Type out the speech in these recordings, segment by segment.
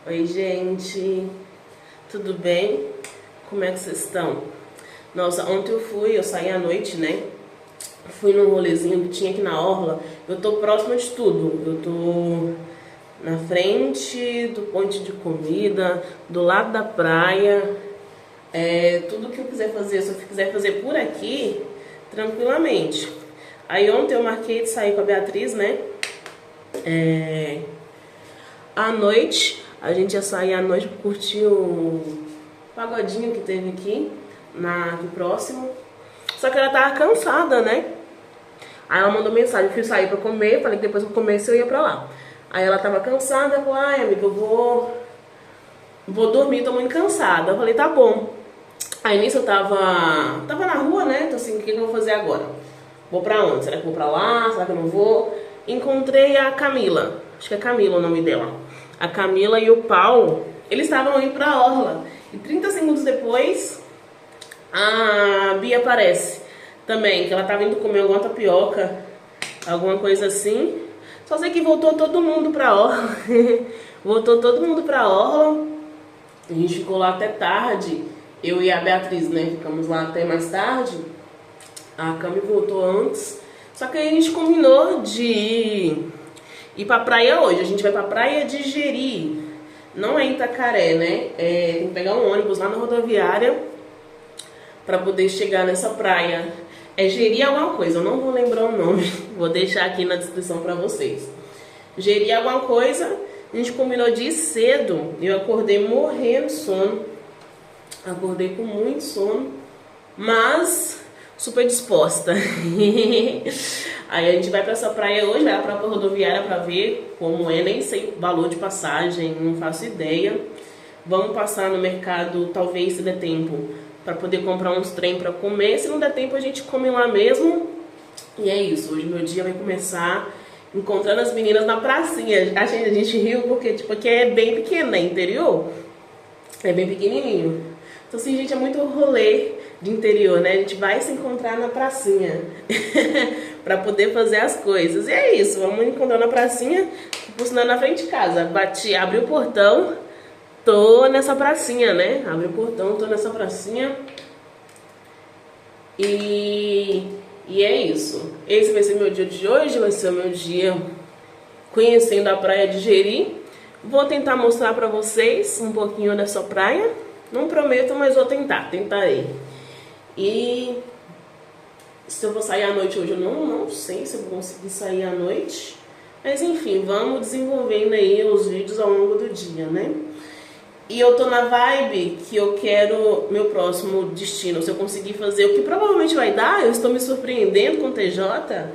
Oi, gente, tudo bem? Como é que vocês estão? Nossa, ontem eu saí à noite, né? Fui num rolezinho que tinha aqui na orla. Eu tô próxima de tudo. Eu tô na frente do ponto de comida, do lado da praia. Tudo que eu quiser fazer, se eu quiser fazer por aqui, tranquilamente. Aí ontem eu marquei de sair com a Beatriz, né? À noite, a gente ia sair à noite pra curtir o pagodinho que teve aqui próximo. Só que ela tava cansada, né? Aí ela mandou mensagem, eu fui sair pra comer, falei que depois que eu comesse eu ia pra lá. Aí ela tava cansada, falou, ai amiga, eu vou dormir, tô muito cansada. Eu falei, tá bom. Aí nisso eu tava na rua, né? Então assim, o que eu vou fazer agora? Vou pra onde? Será que eu vou pra lá? Será que eu não vou? Encontrei a Camila, acho que é Camila o nome dela. A Camila e o Paulo, eles estavam indo pra orla. E 30 segundos depois, a Bia aparece também, que ela tava indo comer alguma tapioca, alguma coisa assim. Só sei que voltou todo mundo pra orla. Voltou todo mundo pra orla. A gente ficou lá até tarde. Eu e a Beatriz, né? Ficamos lá até mais tarde. A Cami voltou antes. Só que aí a gente combinou de ir pra praia hoje. A gente vai pra praia de Jeri. Não é em Itacaré, né? Tem que pegar um ônibus lá na rodoviária pra poder chegar nessa praia. É Jeri alguma coisa, eu não vou lembrar o nome. Vou deixar aqui na descrição pra vocês. Jeri alguma coisa. A gente combinou de ir cedo. Eu acordei morrendo de sono. Acordei com muito sono. Mas super disposta. Aí a gente vai pra essa praia hoje, vai lá pra rodoviária pra ver como é, nem sei o valor de passagem, não faço ideia. Vamos passar no mercado, talvez se der tempo, pra poder comprar uns trem pra comer. Se não der tempo a gente come lá mesmo. E é isso, hoje meu dia vai começar encontrando as meninas na pracinha. A gente riu porque tipo, aqui é bem pequeno, né, interior. É bem pequenininho. Então assim, gente, é muito rolê de interior, né? A gente vai se encontrar na pracinha pra poder fazer as coisas. E é isso, vamos encontrar na pracinha, por sinal na frente de casa. Abri o portão, tô nessa pracinha, né? Abri o portão, tô nessa pracinha. E é isso. Esse vai ser meu dia de hoje, vai ser o meu dia conhecendo a praia de Jeri. Vou tentar mostrar pra vocês um pouquinho dessa praia. Não prometo, mas vou tentarei. E se eu vou sair à noite hoje, eu não sei se eu vou conseguir sair à noite. Mas enfim, vamos desenvolvendo aí os vídeos ao longo do dia, né? E eu tô na vibe que eu quero meu próximo destino. Se eu conseguir fazer o que provavelmente vai dar, eu estou me surpreendendo com o TJ.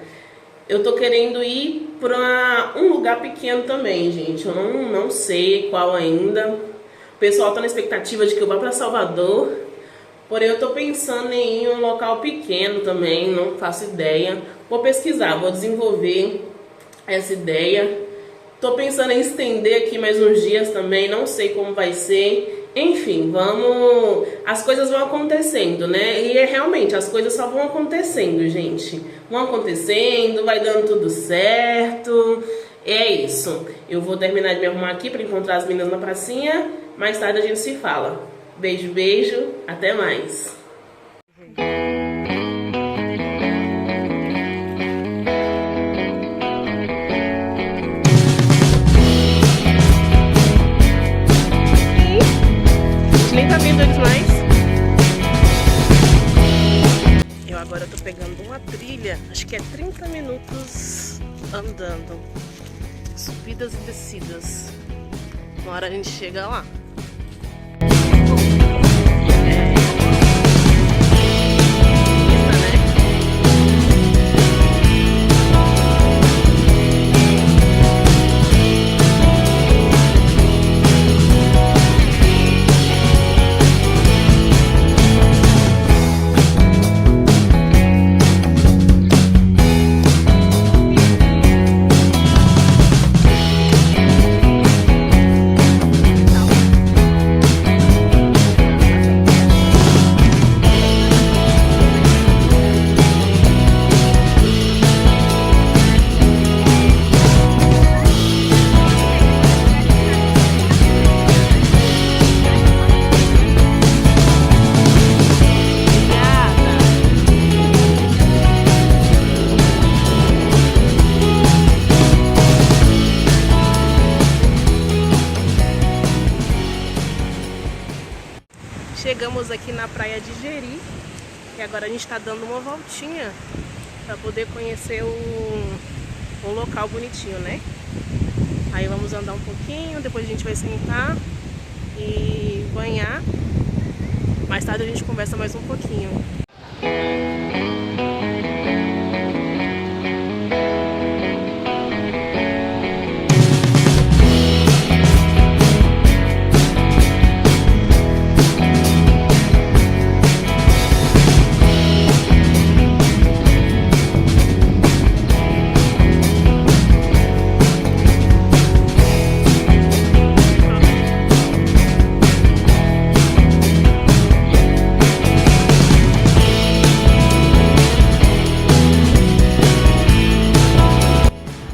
Eu tô querendo ir pra um lugar pequeno também, gente. Eu não sei qual ainda. O pessoal tá na expectativa de que eu vá pra Salvador. Porém, eu tô pensando em ir em um local pequeno também, não faço ideia. Vou pesquisar, vou desenvolver essa ideia. Tô pensando em estender aqui mais uns dias também, não sei como vai ser. Enfim, as coisas vão acontecendo, né? E realmente, as coisas só vão acontecendo, gente. Vão acontecendo, vai dando tudo certo. É isso. Eu vou terminar de me arrumar aqui para encontrar as meninas na pracinha. Mais tarde a gente se fala. Beijo, beijo. Até mais. Nem tá vendo eles mais. Eu agora tô pegando uma trilha, acho que é 30 minutos andando, subidas e descidas. Uma hora a gente chega lá. Chegamos aqui na praia de Jeri e agora a gente está dando uma voltinha para poder conhecer o local bonitinho, né? Aí vamos andar um pouquinho, depois a gente vai sentar e banhar. Mais tarde a gente conversa mais um pouquinho.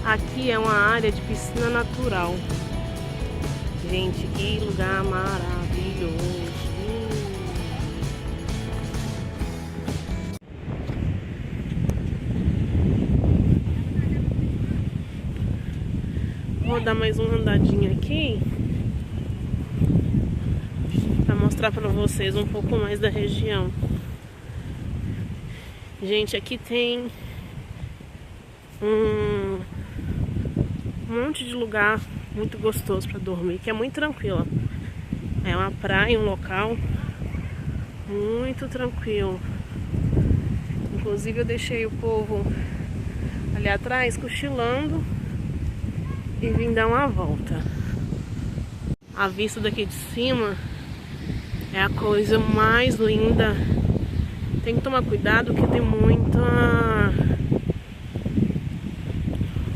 Aqui é uma área de piscina natural. Gente, que lugar maravilhoso! Vou dar mais uma andadinha aqui para mostrar para vocês um pouco mais da região. Gente, aqui tem um monte de lugar muito gostoso para dormir, que é muito tranquila. É uma praia, um local muito tranquilo. Inclusive eu deixei o povo ali atrás cochilando e vim dar uma volta. A vista daqui de cima é a coisa mais linda. Tem que tomar cuidado porque tem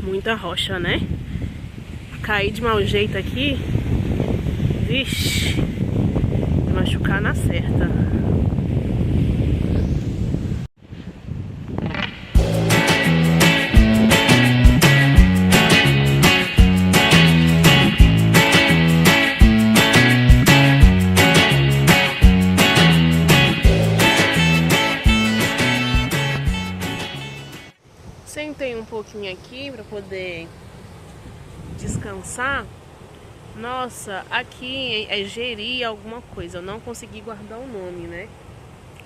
muita rocha, né? Cair de mau jeito aqui, vixe, vai machucar na certa. Sentei um pouquinho aqui para poder descansar. Nossa, aqui é Jeri alguma coisa, eu não consegui guardar o nome, né?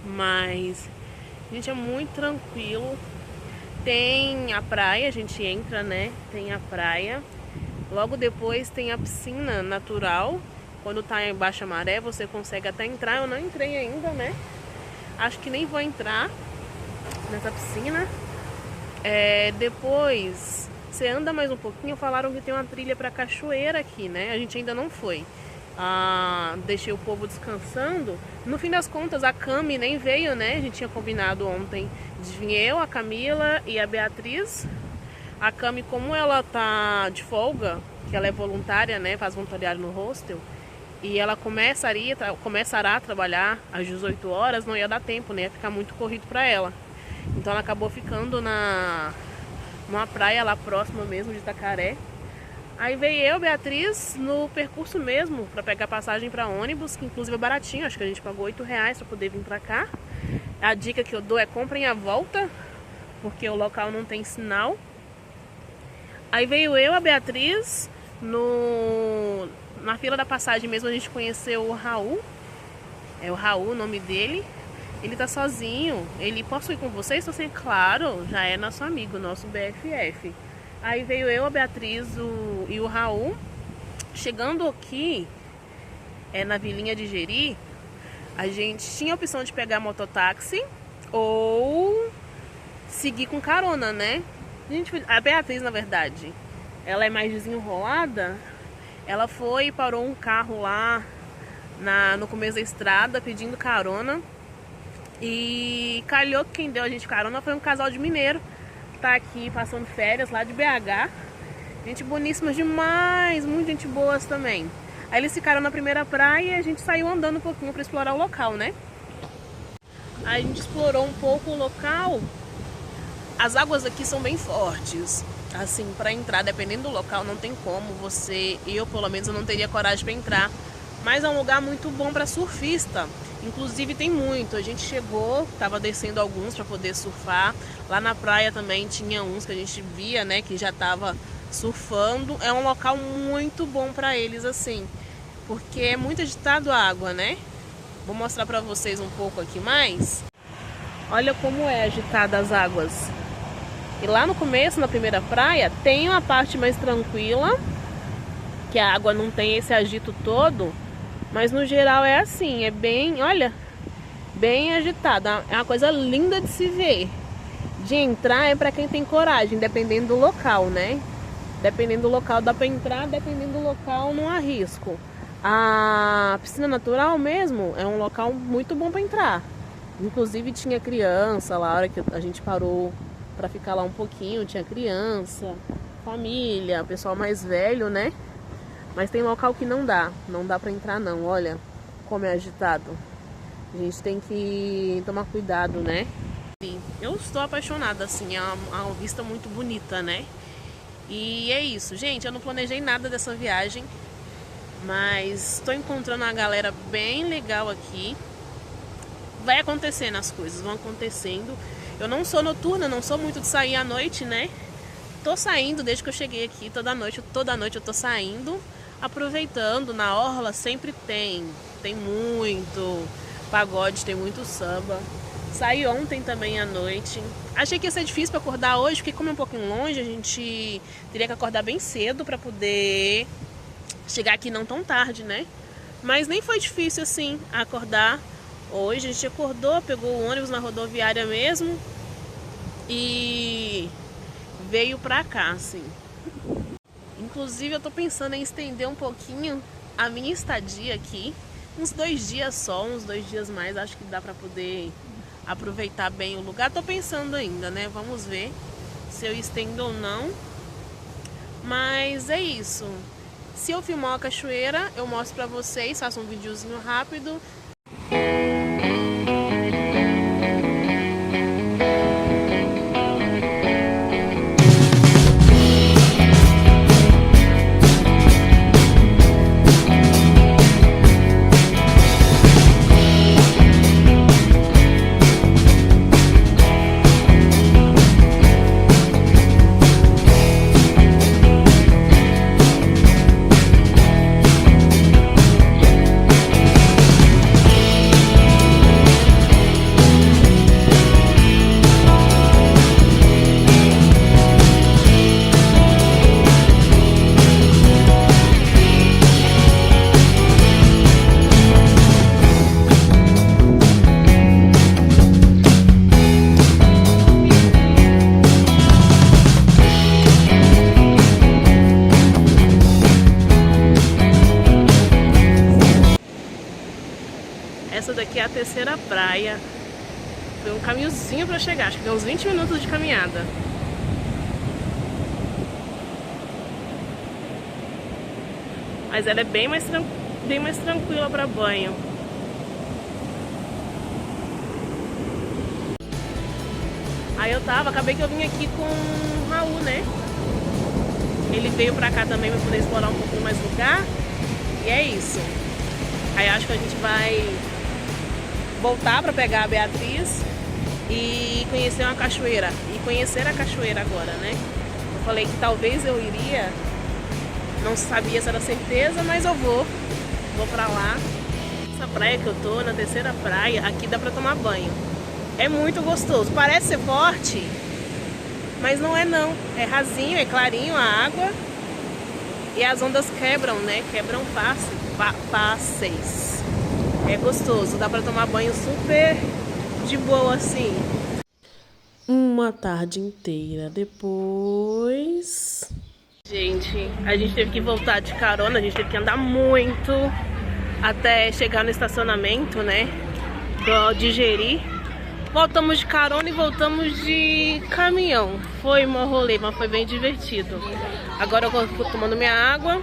Mas, gente, é muito tranquilo. Tem a praia, a gente entra, né? Tem a praia. Logo depois tem a piscina natural. Quando tá em baixa maré, você consegue até entrar. Eu não entrei ainda, né? Acho que nem vou entrar nessa piscina. Depois você anda mais um pouquinho. Falaram que tem uma trilha para cachoeira aqui, né? A gente ainda não foi. Deixei o povo descansando. No fim das contas, a Cami nem veio, né? A gente tinha combinado ontem de vir eu, a Camila e a Beatriz. A Cami, como ela tá de folga, que ela é voluntária, né? Faz voluntariado no hostel. E ela começará a trabalhar às 18 horas, não ia dar tempo, né? Ia ficar muito corrido para ela. Então ela acabou ficando numa praia lá próxima mesmo de Itacaré. Aí veio eu, Beatriz, no percurso mesmo, para pegar passagem para ônibus, que inclusive é baratinho, acho que a gente pagou R$8 para poder vir para cá. A dica que eu dou é comprem a volta, porque o local não tem sinal. Aí veio eu, a Beatriz, na fila da passagem mesmo a gente conheceu o Raul. É o Raul o nome dele. Ele tá sozinho. Ele, posso ir com vocês? Assim, claro, já é nosso amigo, nosso BFF. Aí veio eu, a Beatriz e o Raul. Chegando aqui, na vilinha de Jeri, a gente tinha a opção de pegar mototáxi ou seguir com carona, né? A Beatriz, na verdade, ela é mais desenrolada. Ela foi e parou um carro lá no começo da estrada pedindo carona. E calhou que quem deu a gente carona foi um casal de mineiro que tá aqui passando férias lá de BH. Gente boníssima demais, muita gente boa também. Aí eles ficaram na primeira praia e a gente saiu andando um pouquinho para explorar o local, né? Aí a gente explorou um pouco o local. As águas aqui são bem fortes. Assim, para entrar, dependendo do local, não tem como eu pelo menos eu não teria coragem para entrar. Mas é um lugar muito bom para surfista. Inclusive tem muito. A gente chegou, tava descendo alguns para poder surfar. Lá na praia também tinha uns que a gente via, né, que já tava surfando. É um local muito bom para eles, assim, porque é muito agitado a água, né? Vou mostrar pra vocês um pouco aqui mais. Olha como é agitada as águas. E lá no começo, na primeira praia, tem uma parte mais tranquila, que a água não tem esse agito todo, mas no geral é assim, é bem, olha, bem agitada. É uma coisa linda de se ver. De entrar é pra quem tem coragem, dependendo do local, né? Dependendo do local dá pra entrar, dependendo do local não há risco. A piscina natural mesmo é um local muito bom pra entrar. Inclusive tinha criança lá, a hora que a gente parou pra ficar lá um pouquinho, tinha criança, família, pessoal mais velho, né? Mas tem local que não dá pra entrar não, olha como é agitado. A gente tem que tomar cuidado, né? Eu estou apaixonada, assim, é uma vista muito bonita, né? E é isso, gente, eu não planejei nada dessa viagem, mas estou encontrando uma galera bem legal aqui. Vai acontecendo as coisas, vão acontecendo. Eu não sou noturna, não sou muito de sair à noite, né? Tô saindo desde que eu cheguei aqui, toda noite eu tô saindo, aproveitando. Na orla sempre tem muito pagode, tem muito samba. Saí ontem também à noite. Achei que ia ser difícil para acordar hoje, porque como é um pouquinho longe, a gente teria que acordar bem cedo para poder chegar aqui não tão tarde, né? Mas nem foi difícil assim acordar hoje. A gente acordou, pegou o ônibus na rodoviária mesmo e veio pra cá, assim. Inclusive eu tô pensando em estender um pouquinho a minha estadia aqui. Uns 2 dias só, uns 2 dias mais, acho que dá pra poder aproveitar bem o lugar. Tô pensando ainda, né? Vamos ver se eu estendo ou não. Mas é isso. Se eu filmar uma cachoeira, eu mostro pra vocês, faço um videozinho rápido. Essa daqui é a terceira praia. Foi um caminhozinho pra chegar, acho que deu uns 20 minutos de caminhada. Mas ela é bem mais tranquila pra banho. Aí acabei que eu vim aqui com o Raul, né? Ele veio pra cá também pra poder explorar um pouquinho mais o lugar. E é isso. Aí acho que a gente vai voltar para pegar a Beatriz e conhecer uma cachoeira. E conhecer a cachoeira agora, né? Eu falei que talvez eu iria, não sabia se era certeza, mas eu vou pra lá. Essa praia que eu tô, na terceira praia, aqui dá pra tomar banho. É muito gostoso, parece ser forte, mas não é não. É rasinho, é clarinho a água e as ondas quebram, né? Quebram fáceis. É gostoso, dá pra tomar banho super de boa assim. Uma tarde inteira depois... Gente, a gente teve que voltar de carona, a gente teve que andar muito até chegar no estacionamento, né? De Jeri. Voltamos de carona e voltamos de caminhão. Foi um rolê, mas foi bem divertido. Agora eu vou tomando minha água.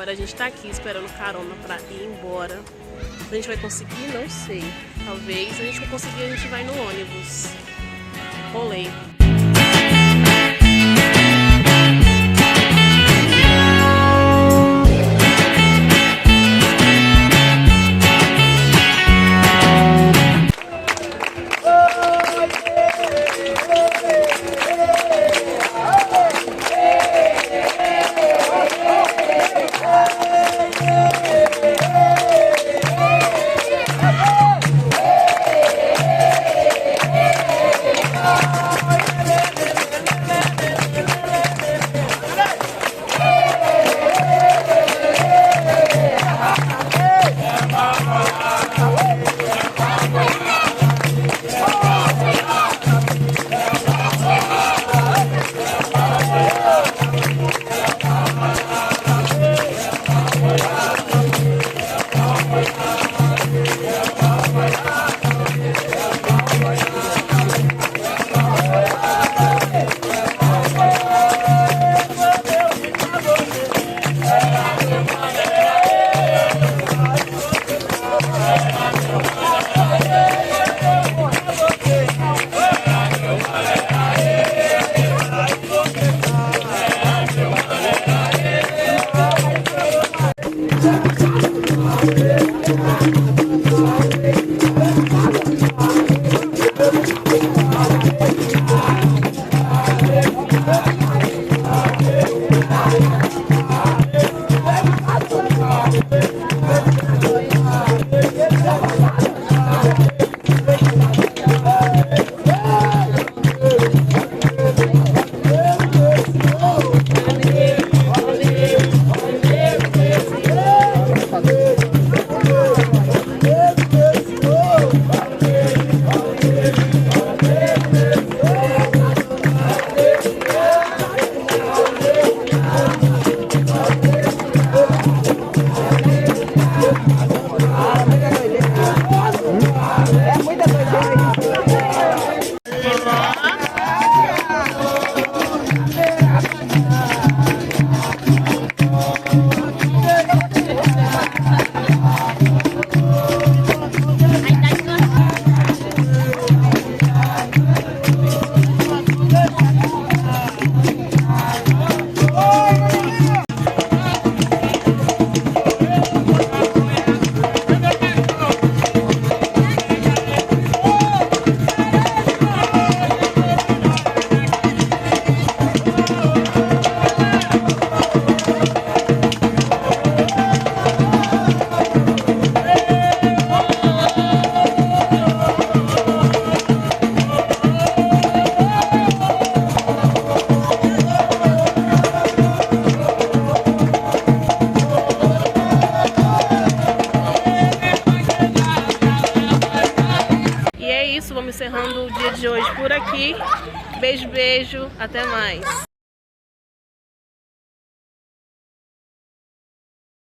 A gente tá aqui esperando carona pra ir embora. agora. A gente vai conseguir? Não sei. Talvez a gente não conseguir, a gente vai no ônibus. Rolê. Vamos encerrando o dia de hoje por aqui. Beijo, beijo. Até mais.